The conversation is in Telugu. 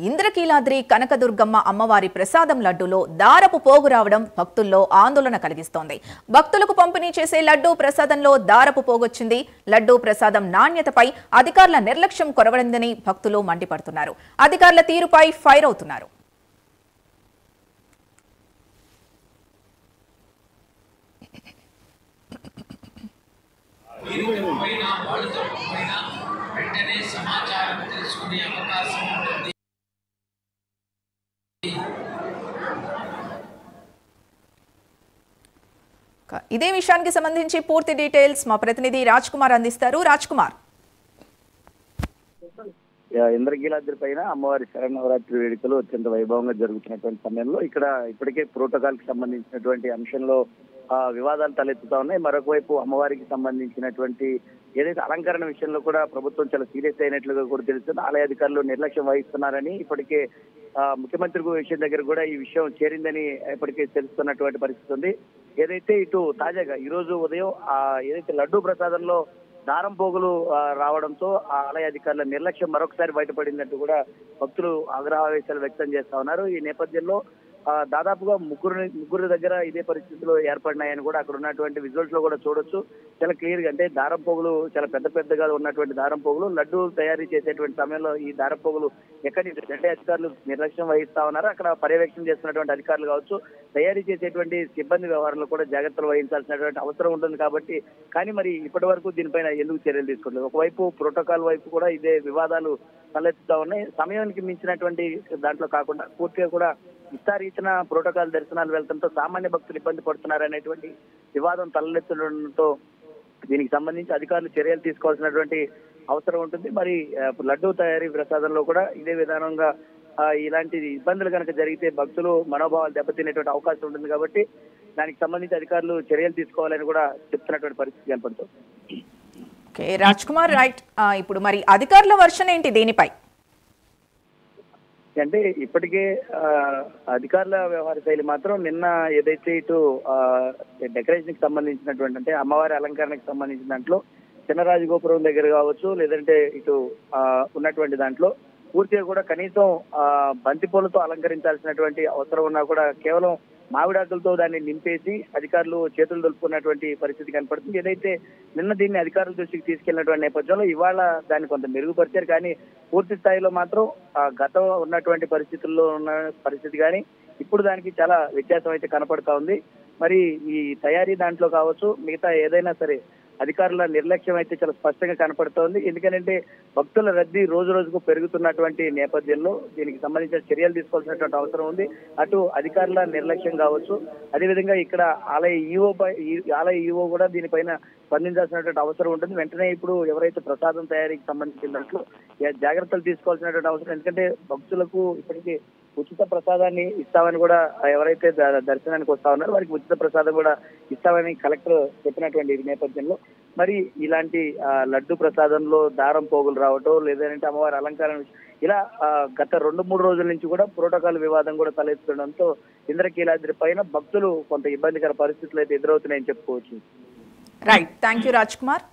ఇంద్రకీలాద్రి కనకదుర్గమ్మ అమ్మవారి ప్రసాదం లడ్డూలో దారపు పోగు రావడం భక్తుల్లో ఆందోళన కలిగిస్తోంది. భక్తులకు పంపిణీ చేసే లడ్డూ ప్రసాదంలో దారపు పోగొచ్చింది. లడ్డూ ప్రసాదం నాణ్యతపై అధికారుల నిర్లక్ష్యం కొరవడిందని భక్తులు మండిపడుతున్నారు. అధికారుల తీరుపై ఫైర్ అవుతున్నారు. ఇదే విషయానికి సంబంధించి పూర్తి డీటెయిల్స్ మా ప్రతినిధి రాజ్ కుమార్ అందిస్తారు. రాజ్ కుమార్, ఇంద్రకీలాద్రి పైన అమ్మవారి శరన్నవరాత్రి వేడుకలు అత్యంత వైభవంగా జరుగుతున్నటువంటి సమయంలో ఇక్కడ ఇప్పటికే ప్రోటోకాల్ కి సంబంధించినటువంటి అంశంలో వివాదాలు తలెత్తుతా ఉన్నాయి. మరొక వైపు అమ్మవారికి సంబంధించినటువంటి ఏదైతే అలంకరణ విషయంలో కూడా ప్రభుత్వం చాలా సీరియస్ అయినట్లుగా కూడా తెలుస్తుంది. ఆలయ అధికారులు నిర్లక్ష్యం వహిస్తున్నారని ఇప్పటికే ముఖ్యమంత్రి విషయం దగ్గర కూడా ఈ విషయం చేరిందని ఇప్పటికే తెలుస్తున్నటువంటి పరిస్థితి ఉంది. ఏదైతే ఇటు తాజాగా ఈ రోజు ఉదయం ఏదైతే లడ్డూ ప్రసాదంలో దారం పోగులు రావడంతో ఆ ఆలయ అధికారుల నిర్లక్ష్యం మరొకసారి బయటపడిందంటూ కూడా భక్తులు ఆగ్రహావేశాలు వ్యక్తం చేస్తా ఉన్నారు. ఈ నేపథ్యంలో దాదాపుగా ముగ్గురు దగ్గర ఇదే పరిస్థితులు ఏర్పడినాయని కూడా అక్కడ ఉన్నటువంటి విజువల్స్ లో కూడా చూడొచ్చు. చాలా క్లియర్ గా అంటే దారం పోగులు చాలా పెద్దగా ఉన్నటువంటి దారం పోగులు లడ్డు తయారీ చేసేటువంటి సమయంలో ఈ దారం పోగులు ఎక్కడి నుంచి అంటే అధికారులు నిర్లక్ష్యం వహిస్తా ఉన్నారు. అక్కడ పర్యవేక్షణ చేస్తున్నటువంటి అధికారులు కావచ్చు, తయారీ చేసేటువంటి సిబ్బంది వ్యవహారంలో కూడా జాగ్రత్తలు వహించాల్సినటువంటి అవసరం ఉంటుంది కాబట్టి, కానీ మరి ఇప్పటి వరకు దీనిపైన ఎందుకు చర్యలు తీసుకోవట్లేదు? ఒకవైపు ప్రోటోకాల్ వైపు కూడా ఇదే వివాదాలు తలెత్తుతా ఉన్నాయి. సమయానికి మించినటువంటి దాంట్లో కాకుండా పూర్తిగా కూడా ఇచ్చిన ప్రోటోకాల్ దర్శనాలు వెళ్లడంతో సామాన్య భక్తులు ఇబ్బంది పడుతున్నారనేటువంటి వివాదం తలెత్తడంతో దీనికి సంబంధించి అధికారులు చర్యలు తీసుకోవాల్సినటువంటి అవసరం ఉంటుంది. మరి లడ్డూ తయారీ ప్రసాదంలో కూడా ఇదే విధానంగా ఇలాంటి ఇబ్బందులు కనుక జరిగితే భక్తులు మనోభావాలు దెబ్బతినేటువంటి అవకాశం ఉంటుంది కాబట్టి దానికి సంబంధించి అధికారులు చర్యలు తీసుకోవాలని కూడా చెప్తున్నటువంటి పరిస్థితి కనపడుతుంది. Okay Raj Kumar, right. ఇప్పుడు మరి అధికారుల వర్షన్ ఏంటి దీనిపై? అంటే ఇప్పటికే అధికారుల వ్యవహార శైలి మాత్రం నిన్న ఏదైతే ఇటు డెకరేషన్ కి సంబంధించినటువంటి అంటే అమ్మవారి అలంకరణకు సంబంధించిన దాంట్లో చిన్న రాజగోపురం దగ్గర కావచ్చు, లేదంటే ఇటు ఉన్నటువంటి దాంట్లో పూర్తిగా కూడా కనీసం బంతిపూలతో అలంకరించాల్సినటువంటి అవసరం ఉన్నా కూడా కేవలం మామిడాకులతో దాన్ని నింపేసి అధికారులు చేతులు దులుపుకున్నటువంటి పరిస్థితి కనపడుతుంది. ఏదైతే నిన్న దీన్ని అధికారుల దృష్టికి తీసుకెళ్లినటువంటి నేపథ్యంలో ఇవాళ దాన్ని కొంత మెరుగుపరిచారు. కానీ పూర్తి స్థాయిలో మాత్రం గతం ఉన్నటువంటి పరిస్థితుల్లో ఉన్న పరిస్థితి కానీ ఇప్పుడు దానికి చాలా వ్యత్యాసం అయితే కనపడతా ఉంది. మరి ఈ తయారీ దాంట్లో కావచ్చు, మిగతా ఏదైనా సరే అధికారుల నిర్లక్ష్యం అయితే చాలా స్పష్టంగా కనపడుతోంది. ఎందుకంటే భక్తుల రద్దీ రోజు రోజుకు పెరుగుతున్నటువంటి నేపథ్యంలో దీనికి సంబంధించిన చర్యలు తీసుకోవాల్సినటువంటి అవసరం ఉంది. అటు అధికారుల నిర్లక్ష్యం కావచ్చు, అదేవిధంగా ఇక్కడ ఆలయ ఈవో కూడా దీనిపైన స్పందించాల్సినటువంటి అవసరం ఉంటుంది. వెంటనే ఇప్పుడు ఎవరైతే ప్రసాదం తయారీకి సంబంధించిన దాంట్లో జాగ్రత్తలు తీసుకోవాల్సినటువంటి అవసరం, ఎందుకంటే భక్తులకు ఇప్పటికీ ఉచిత ప్రసాదాన్ని ఇస్తామని కూడా ఎవరైతే దర్శనానికి వస్తా ఉన్నారో వారికి ఉచిత ప్రసాదం కూడా ఇస్తామని కలెక్టర్ చెప్పినటువంటి నేపథ్యంలో మరి ఇలాంటి లడ్డు ప్రసాదంలో దారం పోగులు రావటం, లేదంటే అమ్మవారి అలంకారం ఇలా గత 2-3 రోజుల నుంచి కూడా ప్రోటోకాల్ వివాదం కూడా తలెత్తడంతో ఇంద్రకీలాద్రి పైన భక్తులు కొంత ఇబ్బందికర పరిస్థితులు అయితే ఎదురవుతున్నాయని చెప్పుకోవచ్చు. Right, thank you Raj Kumar.